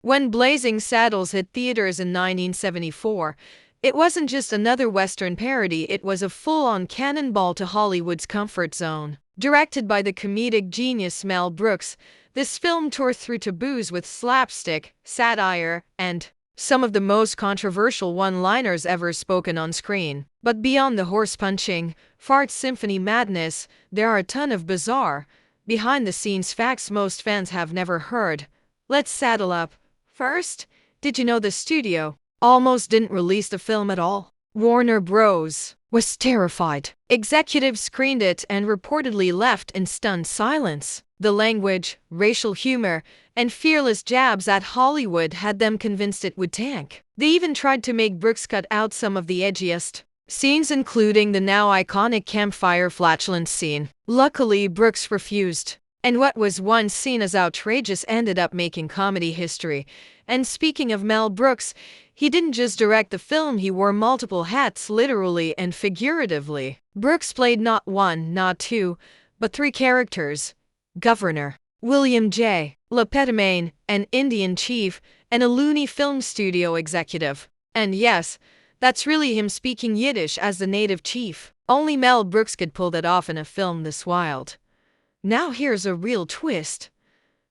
When Blazing Saddles hit theaters in 1974, it wasn't just another Western parody, it was a full-on cannonball to Hollywood's comfort zone. Directed by the comedic genius Mel Brooks, this film tore through taboos with slapstick, satire, and some of the most controversial one-liners ever spoken on screen. But beyond the horse-punching, fart symphony madness, there are a ton of bizarre, behind-the-scenes facts most fans have never heard. Let's saddle up. First, did you know the studio almost didn't release the film at all? Warner Bros. Was terrified. Executives screened it and reportedly left in stunned silence. The language, racial humor, and fearless jabs at Hollywood had them convinced it would tank. They even tried to make Brooks cut out some of the edgiest scenes, including the now iconic campfire flatulence scene. Luckily, Brooks refused. And what was once seen as outrageous ended up making comedy history. And speaking of Mel Brooks, he didn't just direct the film, he wore multiple hats, literally and figuratively. Brooks played not one, not two, but three characters: Governor William J. LePetomane, an Indian chief, and a loony film studio executive. And yes, that's really him speaking Yiddish as the native chief. Only Mel Brooks could pull that off in a film this wild. Now here's a real twist.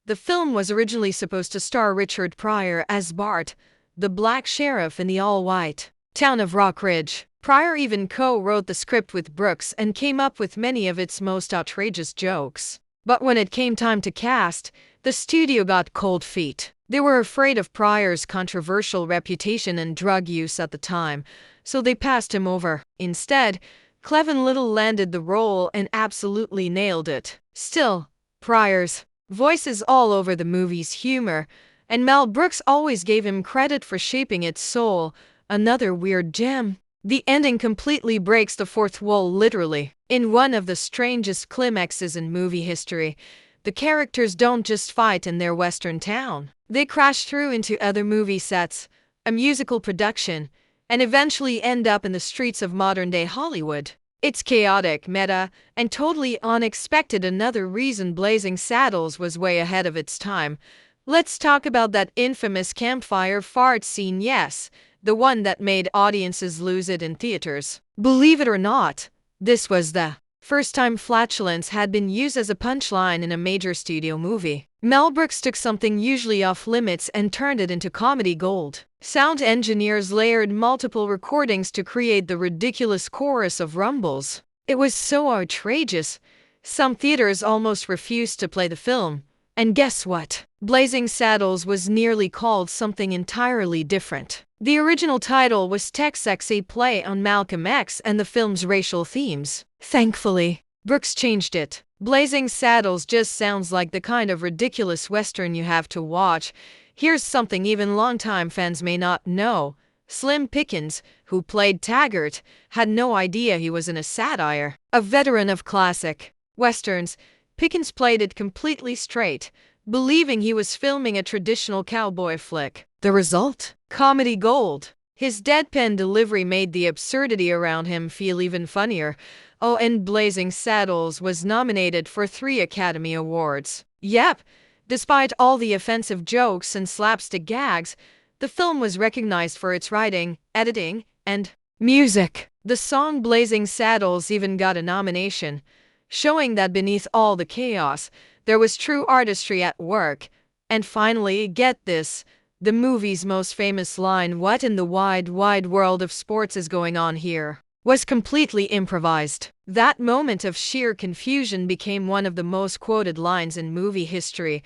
The film was originally supposed to star Richard Pryor as Bart, the black sheriff in the all-white town of Rock Ridge. Pryor even co-wrote the script with Brooks and came up with many of its most outrageous jokes. But when it came time to cast, the studio got cold feet. They were afraid of Pryor's controversial reputation and drug use at the time, so they passed him over. Instead, Clevin Little landed the role and absolutely nailed it. Still, Pryor's voice is all over the movie's humor, and Mel Brooks always gave him credit for shaping its soul. Another weird gem. The ending completely breaks the fourth wall, literally. In one of the strangest climaxes in movie history, the characters don't just fight in their western town. They crash through into other movie sets, a musical production, and eventually end up in the streets of modern-day Hollywood. It's chaotic, meta, and totally unexpected. Another reason Blazing Saddles was way ahead of its time. Let's talk about that infamous campfire fart scene. Yes, the one that made audiences lose it in theaters. Believe it or not, this was the first time flatulence had been used as a punchline in a major studio movie. Mel Brooks took something usually off-limits and turned it into comedy gold. Sound engineers layered multiple recordings to create the ridiculous chorus of rumbles. It was so outrageous, some theaters almost refused to play the film. And guess what? Blazing Saddles was nearly called something entirely different. The original title was Tex-X, a play on Malcolm X and the film's racial themes. Thankfully, Brooks changed it. Blazing Saddles just sounds like the kind of ridiculous Western you have to watch. Here's something even longtime fans may not know. Slim Pickens, who played Taggart, had no idea he was in a satire. A veteran of classic Westerns, Pickens played it completely straight, believing he was filming a traditional cowboy flick. The result? Comedy gold. His deadpan delivery made the absurdity around him feel even funnier. Oh, and Blazing Saddles was nominated for 3 Academy Awards. Yep, despite all the offensive jokes and slapstick gags, the film was recognized for its writing, editing, and music. The song Blazing Saddles even got a nomination, showing that beneath all the chaos, there was true artistry at work. And finally, get this, the movie's most famous line, "What in the wide, wide world of sports is going on here?" was completely improvised. That moment of sheer confusion became one of the most quoted lines in movie history,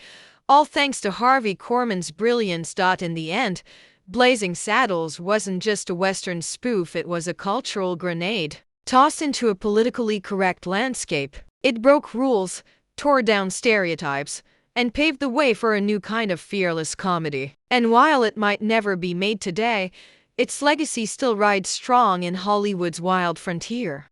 all thanks to Harvey Korman's brilliance. In the end, Blazing Saddles wasn't just a Western spoof, it was a cultural grenade tossed into a politically correct landscape. It broke rules, tore down stereotypes, and paved the way for a new kind of fearless comedy. And while it might never be made today, its legacy still rides strong in Hollywood's wild frontier.